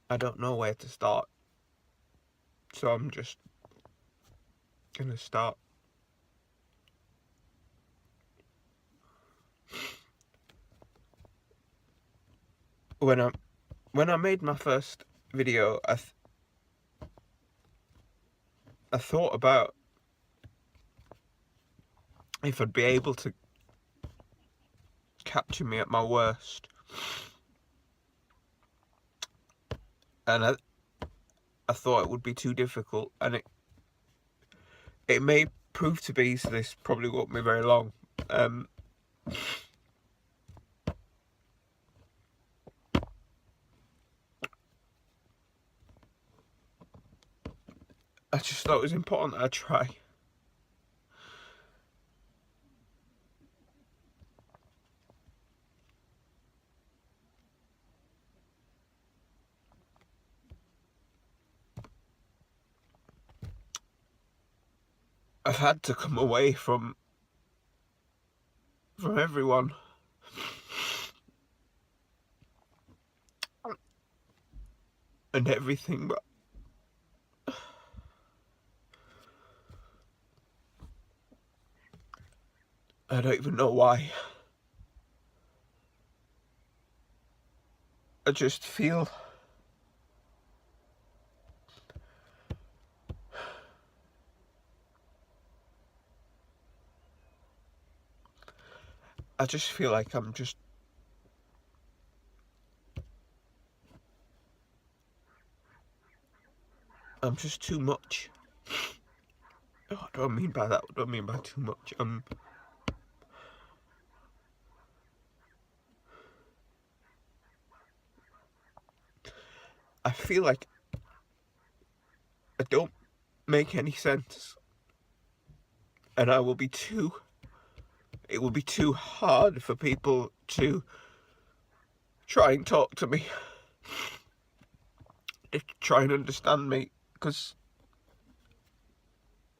I don't know where to start, so I'm just gonna start. When I made my first video, I thought about if I'd be able to capture me at my worst, and I thought it would be too difficult, and it may prove to be, so this probably won't be very long. I just thought it was important that I try. I've had to come away from everyone. And everything, but I don't even know why. I just feel like I'm just too much. Oh, what do I mean by that? What do I mean by too much? I feel like I don't make any sense, and it will be too hard for people to try and talk to me, to try and understand me, because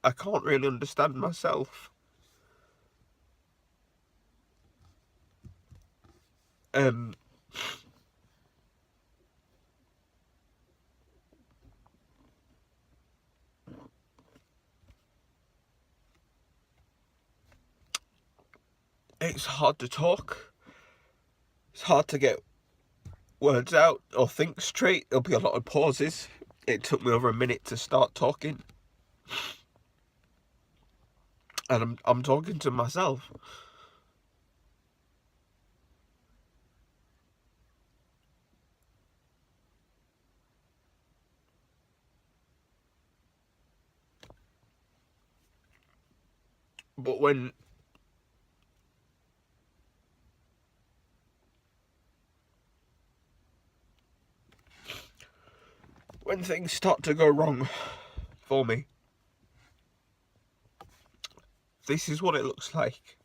I can't really understand myself. It's hard to talk. It's hard to get words out or think straight. There'll be a lot of pauses. It took me over a minute to start talking, and I'm talking to myself. But when things start to go wrong for me, this is what it looks like.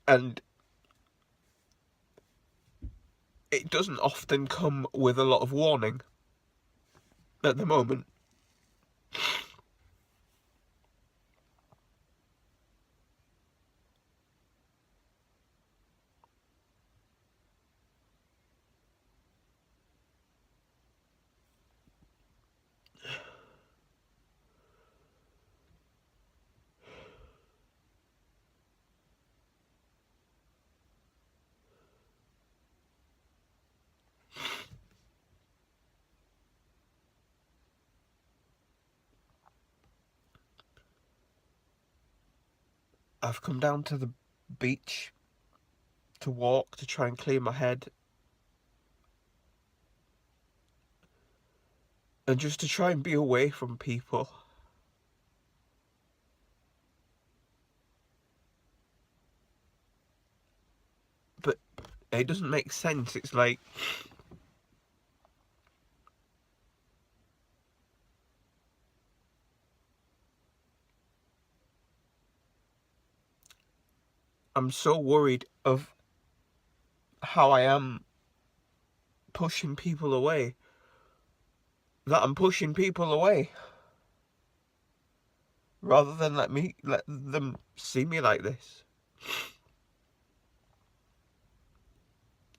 And it doesn't often come with a lot of warning at the moment. I've come down to the beach to walk, to try and clear my head, and just to try and be away from people. But it doesn't make sense. It's like, I'm so worried of how I am pushing people away, that I'm pushing people away, rather than let them see me like this.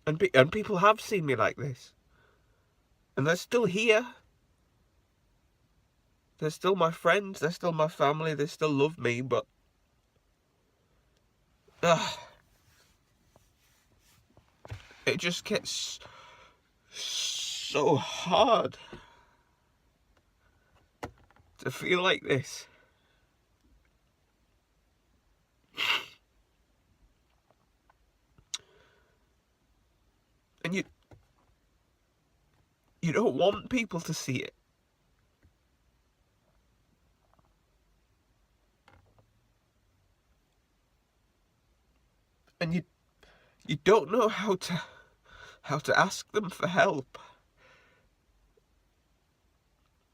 And people have seen me like this, and they're still here. They're still my friends, they're still my family, they still love me, but it just gets so hard to feel like this. And you don't want people to see it. And you don't know how to ask them for help,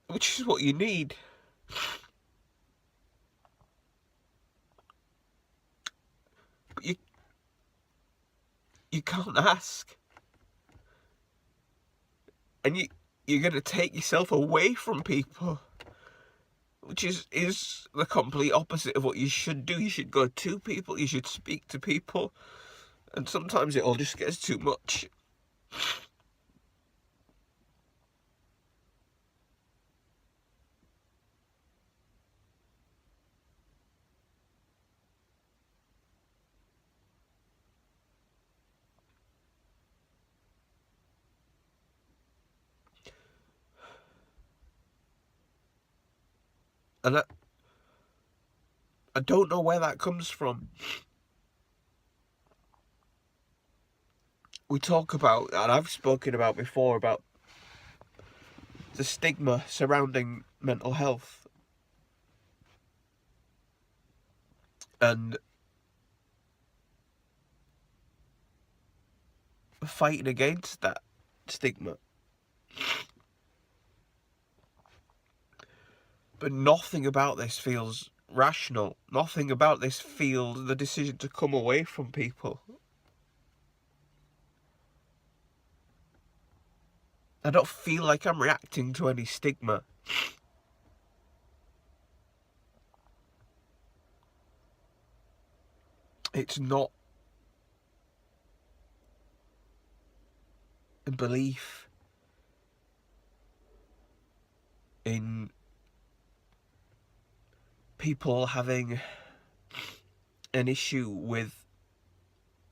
which is what you need. But you can't ask. And you're going to take yourself away from people, which is the complete opposite of what you should do. You should go to people, you should speak to people, and sometimes it all just gets too much. And I don't know where that comes from. We talk about, and I've spoken about before, about the stigma surrounding mental health. And fighting against that stigma. But nothing about this feels rational. Nothing about this feels the decision to come away from people. I don't feel like I'm reacting to any stigma. It's not a belief in people having an issue with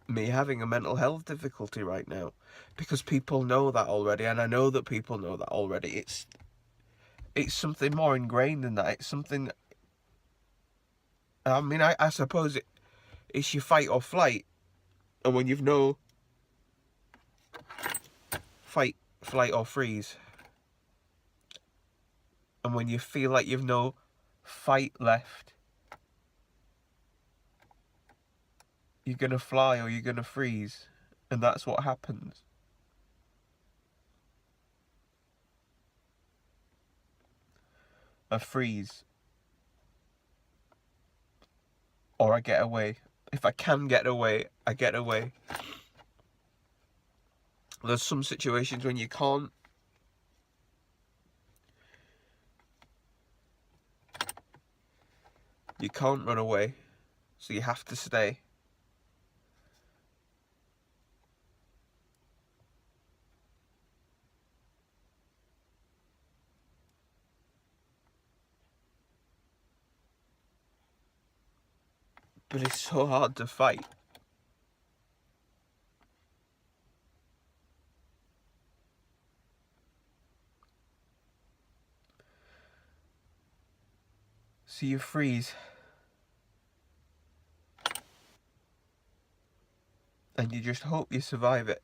me having a mental health difficulty right now, because people know that already, and I know that people know that already. It's something more ingrained than that. It's something, I mean, I suppose it's your fight or flight, and when you've no fight, flight or freeze, and when you feel like you've no fight left, you're gonna fly or you're gonna freeze, and that's what happens. I freeze, or I get away. If I can get away, I get away. There's some situations when you can't. You can't run away, so you have to stay. But it's so hard to fight. So you freeze. and you just hope you survive it.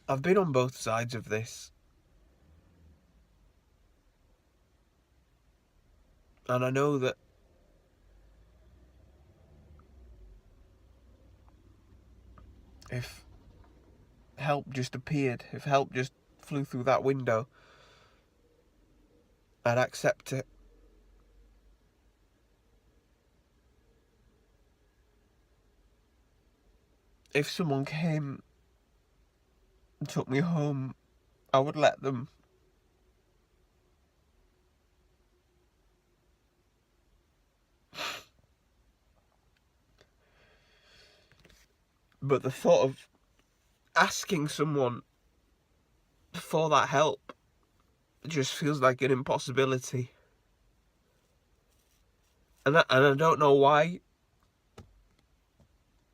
I've been on both sides of this, and I know that if help just appeared, if help just flew through that window, I'd accept it. If someone came and took me home, I would let them. But the thought of asking someone for that help just feels like an impossibility. And I don't know why.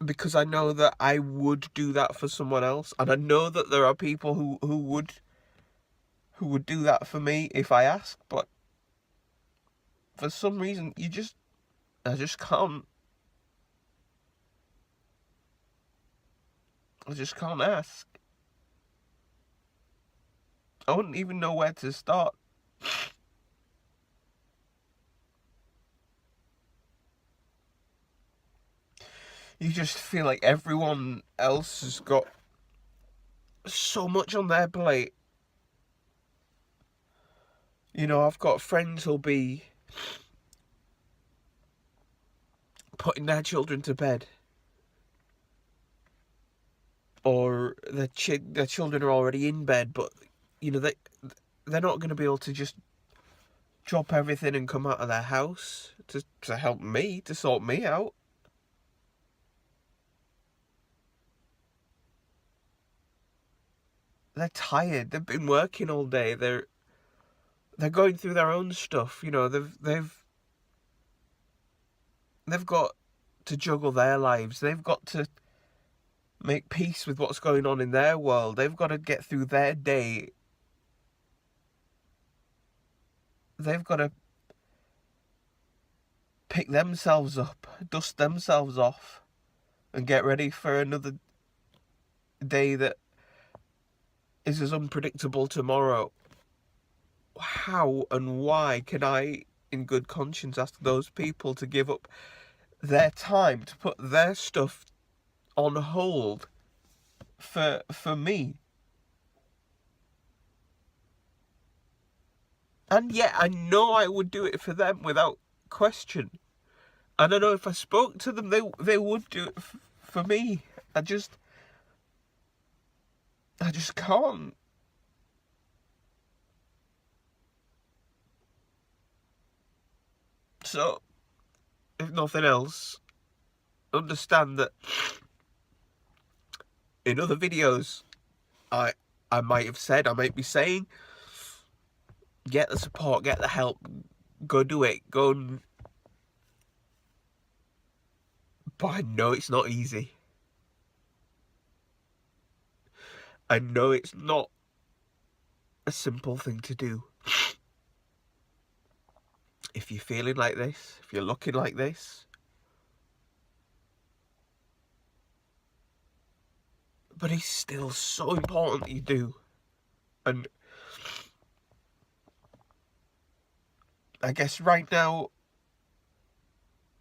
Because I know that I would do that for someone else. And I know that there are people who would do that for me if I asked. But for some reason, I just can't. I just can't ask. I wouldn't even know where to start. You just feel like everyone else has got so much on their plate. You know, I've got friends who'll be putting their children to bed, or their children are already in bed, but you know they're not going to be able to just drop everything and come out of their house to help me, to sort me out. They're tired. They've been working all day. They're going through their own stuff. You know, they've got to juggle their lives. They've got to make peace with what's going on in their world. They've got to get through their day. They've got to pick themselves up, dust themselves off, and get ready for another day that is as unpredictable tomorrow. How and why can I, in good conscience, ask those people to give up their time, to put their stuff on hold for me? And yet I know I would do it for them without question. And I know if I spoke to them, they would do it for me. I just can't. So, if nothing else, understand that in other videos, I might have said, I might be saying, get the support, get the help, go do it, go. But I know it's not easy. I know it's not a simple thing to do. If you're feeling like this, if you're looking like this. But it's still so important that you do. And I guess right now,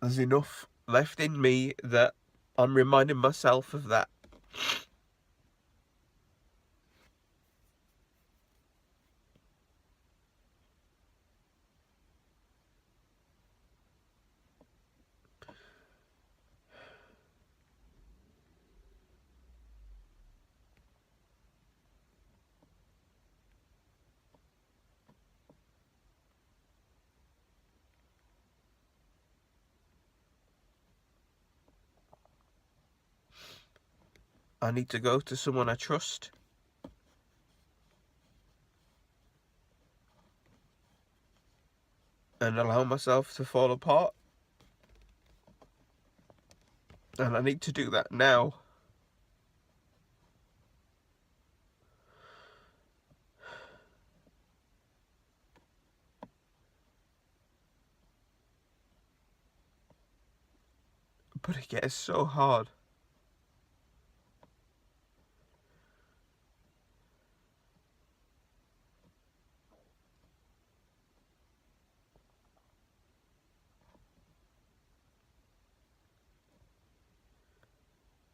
there's enough left in me that I'm reminding myself of that. I need to go to someone I trust. And allow myself to fall apart. And I need to do that now. But it gets so hard.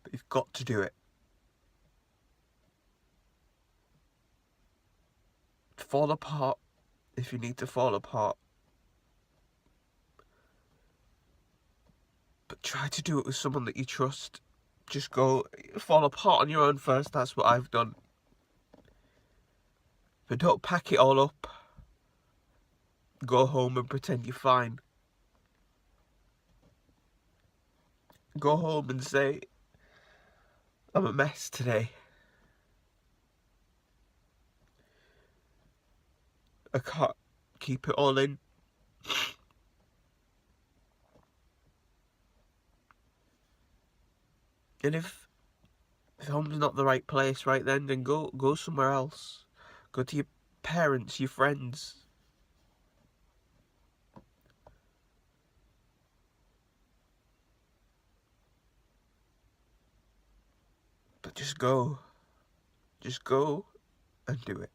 But you've got to do it. Fall apart if you need to fall apart. But try to do it with someone that you trust. Just go fall apart on your own first. That's what I've done. But don't pack it all up. Go home and pretend you're fine. Go home and say, I'm a mess today. I can't keep it all in. And if home's not the right place right then go somewhere else. Go to your parents, your friends. But just go. Just go and do it.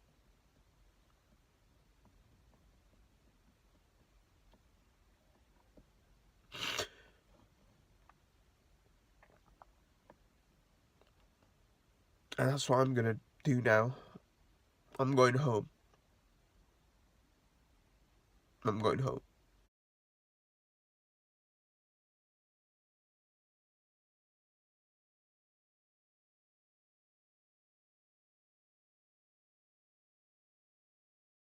And that's what I'm gonna do now. I'm going home. I'm going home.